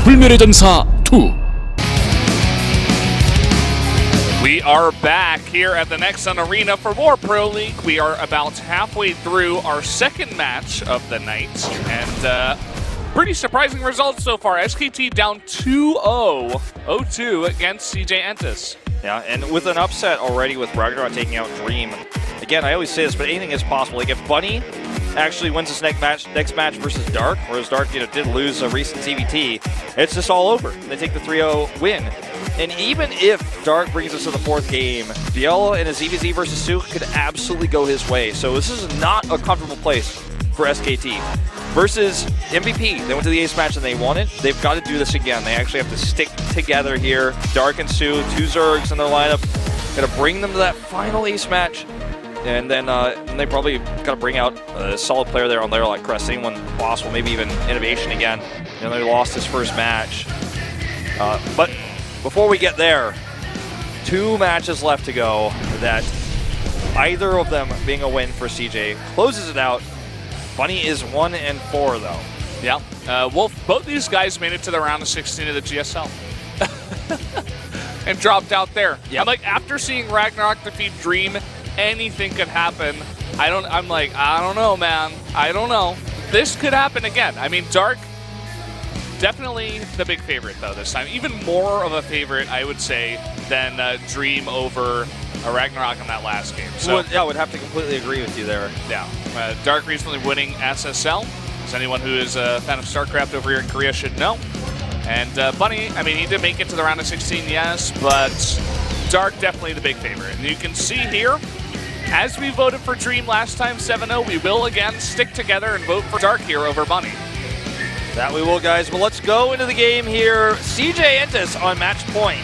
불멸의 전사 2. We are back here at the Nexon Arena for more Pro League. We are about halfway through our second match of the night, and pretty surprising results so far. SKT down 2-0, 0-2 against CJ Entus. Yeah, and with an upset already with Ragnarok taking out Dream. Again, I always say this, but anything is possible. Like if Bunny actually wins his next match versus Dark, whereas Dark did lose a recent CVT, it's just all over. They take the 3-0 win. And even if Dark brings us to the fourth game, Biella in a ZVZ versus Suk could absolutely go his way. So this is not a comfortable place for SKT. Versus MVP, they went to the ace match and they won it. They've got to do this again. They actually have to stick together here. Dark and Sue, 2 Zergs in their lineup. Got to bring them to that final ace match. And then they probably got to bring out a solid player there on there like Crest, anyone possible, maybe even Innovation again. And they lost his first match. But before we get there, 2 matches left to go that either of them being a win for CJ closes it out. Bunny is 1-4 though. Yeah, well, both these guys made it to the round of 16 of the GSL. And dropped out there. Yep. I'm like, after seeing Ragnarok defeat Dream, anything could happen. I'm like, I don't know, man. I don't know. This could happen again. I mean, Dark, definitely the big favorite, though, this time. Even more of a favorite, I would say, than Dream over Ragnarok in that last game. So, I would have to completely agree with you there. Yeah. Dark recently winning SSL, as anyone who is a fan of Starcraft over here in Korea should know. And Bunny, I mean, he did make it to the round of 16, yes, but Dark definitely the big favorite. And you can see here, as we voted for Dream last time, 7-0, we will again stick together and vote for Dark here over Bunny. That we will, guys. But let's go into the game here. CJ Entus on match point.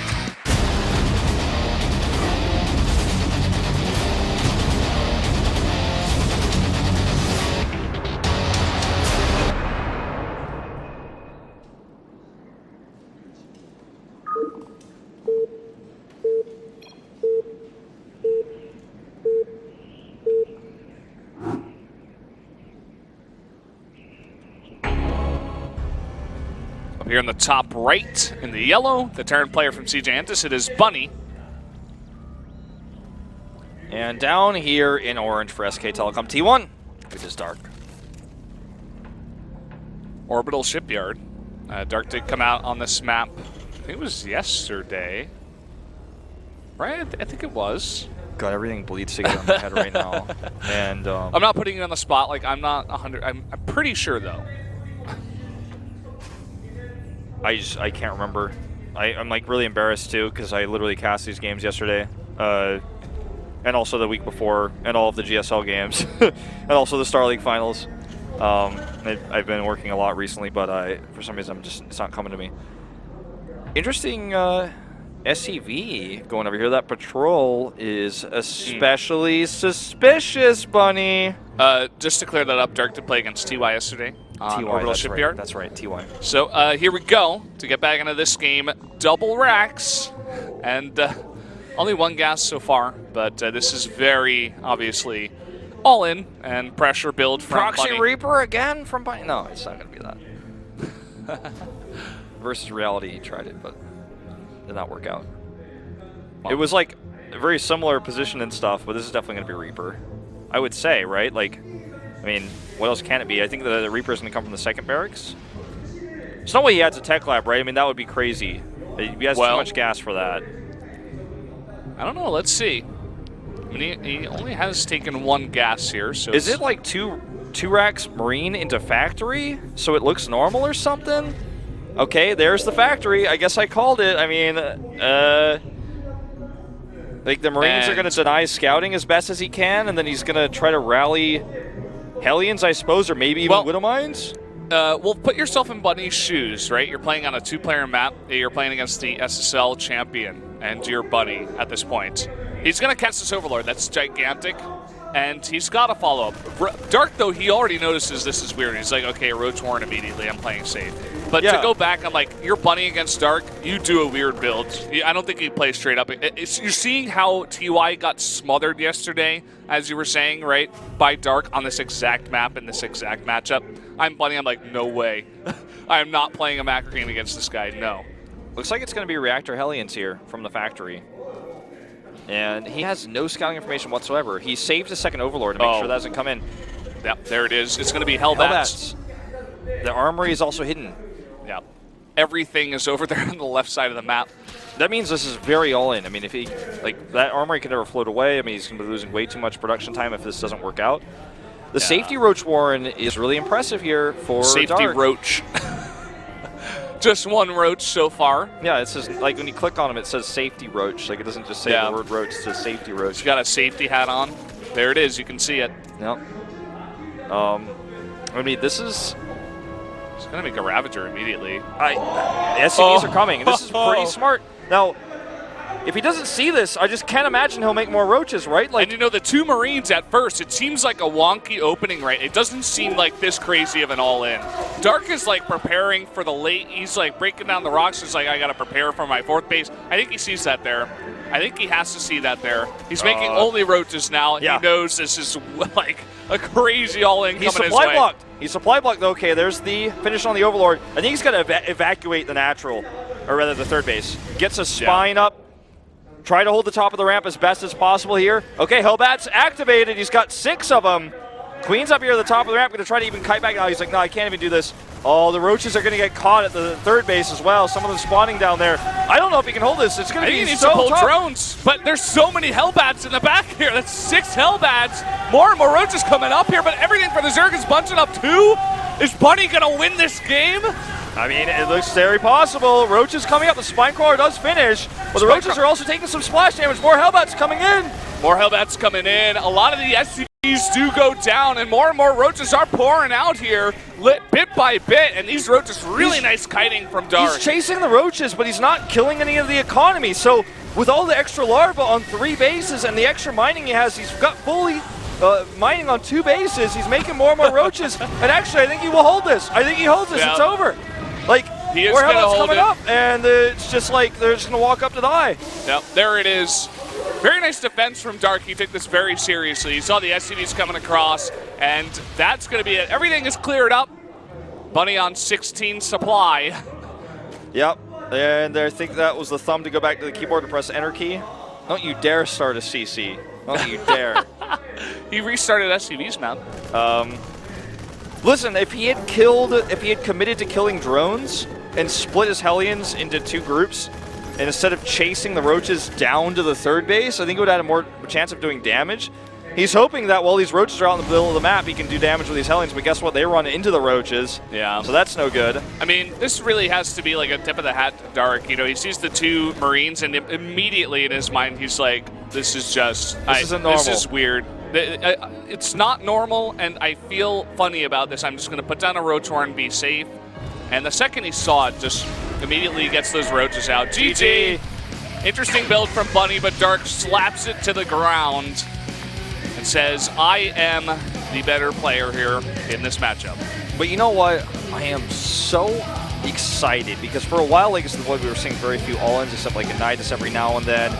Here in the top right, in the yellow, the Terran player from CJ Entus, it is Bunny. And down here in orange for SK Telecom T1, which is Dark. Orbital Shipyard. Dark did come out on this map, I think it was yesterday. Right? I think it was. God, everything bleeds together in my head right now. And I'm not putting you on the spot, like I'm not 100, I'm pretty sure though. I can't remember. I'm like really embarrassed too because I literally cast these games yesterday, and also the week before, and all of the GSL games, and also the Star League finals. I've been working a lot recently, but for some reason it's not coming to me. Interesting SCV going over here. That patrol is especially suspicious, Bunny. Just to clear that up, Dark did play against TY yesterday. Orbital Shipyard. Right, that's right, TY. So here we go to get back into this game. Double racks, and only 1 gas so far, but this is very obviously all in and pressure build from Proxy Bunny. Reaper again from Bunny. No, it's not going to be that. Versus reality, he tried it, but did not work out. Well, it was like a very similar position and stuff, but this is definitely going to be Reaper. I would say, right? Like, I mean, what else can it be? I think the Reaper is going to come from the second barracks. There's no way he adds a tech lab, right? I mean, that would be crazy. He has too much gas for that. I don't know. Let's see. I mean, he only has taken 1 gas here. So is it like two racks Marine into factory, so it looks normal or something? Okay, there's the factory. I guess I called it. I mean, like the Marines are going to deny scouting as best as he can, and then he's going to try to rally Hellions, I suppose, or maybe even Widow Mines? Well, put yourself in Bunny's shoes, right? You're playing on a 2-player map. You're playing against the SSL champion, and you're Bunny at this point. He's going to cast this Overlord. That's gigantic, and he's got to follow up. Dark, though, he already notices this is weird. He's like, okay, Rotorn immediately. I'm playing safe. But to go back, I'm like, you're Bunny against Dark. You do a weird build. I don't think he plays straight up. You're seeing how TY got smothered yesterday, as you were saying, right, by Dark on this exact map in this exact matchup. I'm Bunny. I'm like, no way. I am not playing a macro game against this guy. No. Looks like it's going to be Reactor Hellions here from the factory. And he has no scouting information whatsoever. He saved his second Overlord to make sure that doesn't come in. Yep, there it is. It's going to be Hellbats. The armory is also hidden. Yeah. Everything is over there on the left side of the map. That means this is very all-in. I mean, if he, like, that armory can never float away. I mean, he's going to be losing way too much production time if this doesn't work out. The safety Roach Warren is really impressive here for Safety Dark. Roach. Just one Roach so far. Yeah, it says, like, when you click on him, it says Safety Roach. Like, it doesn't just say the word Roach, it says Safety Roach. He's got a safety hat on. There it is. You can see it. Yep. I mean, this is... He's going to make a Ravager immediately. SCVs are coming. This is pretty smart. Now, if he doesn't see this, I just can't imagine he'll make more Roaches, right? Like, and you know, the two Marines at first, it seems like a wonky opening, right? It doesn't seem like this crazy of an all-in. Dark is like preparing for the late. He's like breaking down the rocks. He's like, I got to prepare for my fourth base. I think he sees that there. I think he has to see that there. He's making only Roaches now. And he knows this is like a crazy all-in coming his way. He's supply blocked. He's supply blocked. Okay, there's the finish on the Overlord. I think he's got to evacuate the natural, or rather the third base. Gets a spine up. Try to hold the top of the ramp as best as possible here. Okay, Hellbat's activated. He's got 6 of them. Queen's up here at the top of the ramp. Going to try to even kite back now. He's like, no, I can't even do this. Oh, the Roaches are going to get caught at the third base as well. Some of them spawning down there. I don't know if he can hold this. It's going to be so tough. tough. Drones, but there's so many Hellbats in the back here. That's 6 Hellbats. More and more Roaches coming up here, but everything for the Zerg is bunching up too. Is Bunny going to win this game? I mean, it looks very possible. Roaches coming up. The Spine Crawler does finish, but the Roaches are also taking some splash damage. More Hellbats coming in. More Hellbats coming in. A lot of the SCVs do go down, and more Roaches are pouring out here, bit by bit, and these Roaches really nice kiting from Dark. He's chasing the Roaches, but he's not killing any of the economy. So with all the extra larvae on 3 bases and the extra mining he has, he's got fully mining on 2 bases. He's making more and more Roaches, and actually I think he will hold this. I think he holds this. It's over. Like, more Hellbats coming up, and it's just like they're just going to walk up to die. Yep, there it is. Very nice defense from Dark. He took this very seriously. He saw the SCVs coming across, and that's going to be it. Everything is cleared up. Bunny on 16 supply. Yep, and I think that was the thumb to go back to the keyboard to press Enter key. Don't you dare start a CC. Don't you dare. He restarted SCVs, man. Listen, if he had committed to killing drones and split his Hellions into 2 groups, and instead of chasing the Roaches down to the third base, I think it would have more chance of doing damage. He's hoping that while these Roaches are out in the middle of the map, he can do damage with these Hellions, but guess what? They run into the Roaches. Yeah. So that's no good. I mean, this really has to be like a tip of the hat to Dark. You know, he sees the 2 Marines, and immediately in his mind, he's like, this is just... This isn't normal. This is weird. It's not normal, and I feel funny about this. I'm just going to put down a Roach Horn and be safe. And the second he saw it, just immediately gets those Roaches out. GG! Interesting build from Bunny, but Dark slaps it to the ground and says, I am the better player here in this matchup. But you know what? I am so excited because for a while, like we were seeing very few all-ins except like a Nidus every now and then.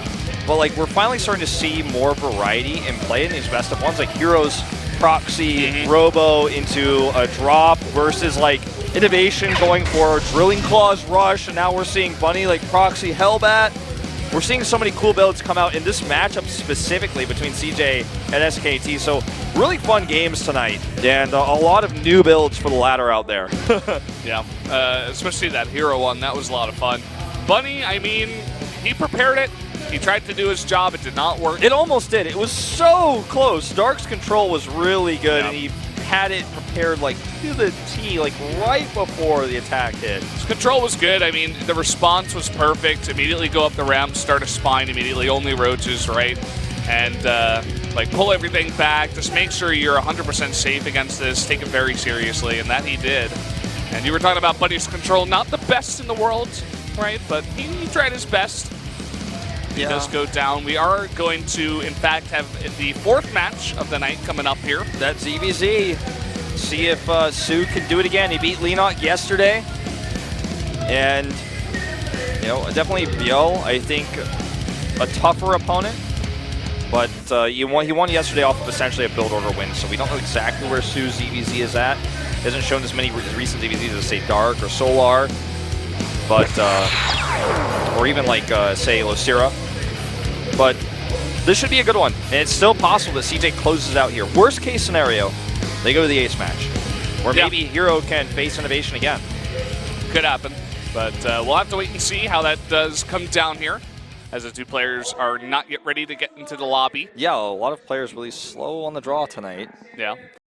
But like we're finally starting to see more variety in play in these best of ones, like Heroes, Proxy, Robo into a drop versus like Innovation going for Drilling Claws Rush, and now we're seeing Bunny like Proxy Hellbat. We're seeing so many cool builds come out in this matchup specifically between CJ and SKT. So really fun games tonight, and a lot of new builds for the ladder out there. Yeah, especially that hero one. That was a lot of fun. Bunny, I mean, he prepared it. He tried to do his job. It did not work. It almost did. It was so close. Dark's control was really good, and he had it prepared like to the T, like right before the attack hit. His control was good. I mean, the response was perfect. Immediately go up the ramp, start a spine immediately, only Roaches, right? And like pull everything back. Just make sure you're 100% safe against this. Take it very seriously, and that he did. And you were talking about Bunny's control, not the best in the world, right? But he tried his best. He does go down. We are going to, in fact, have the 4th match of the night coming up here. That's EVZ. See if Sue can do it again. He beat Lenok yesterday. And, you know, definitely Biel, I think, a tougher opponent. But he won yesterday off of essentially a build order win, so we don't know exactly where Sue's EVZ is at. Hasn't shown as many recent DVDs as, say, Dark or Solar, but or even like, say, Losira. But this should be a good one. And it's still possible that CJ closes out here. Worst case scenario, they go to the ace match. Or maybe Hero can face Innovation again. Could happen. But we'll have to wait and see how that does come down here, as the two players are not yet ready to get into the lobby. Yeah, a lot of players really slow on the draw tonight. Yeah.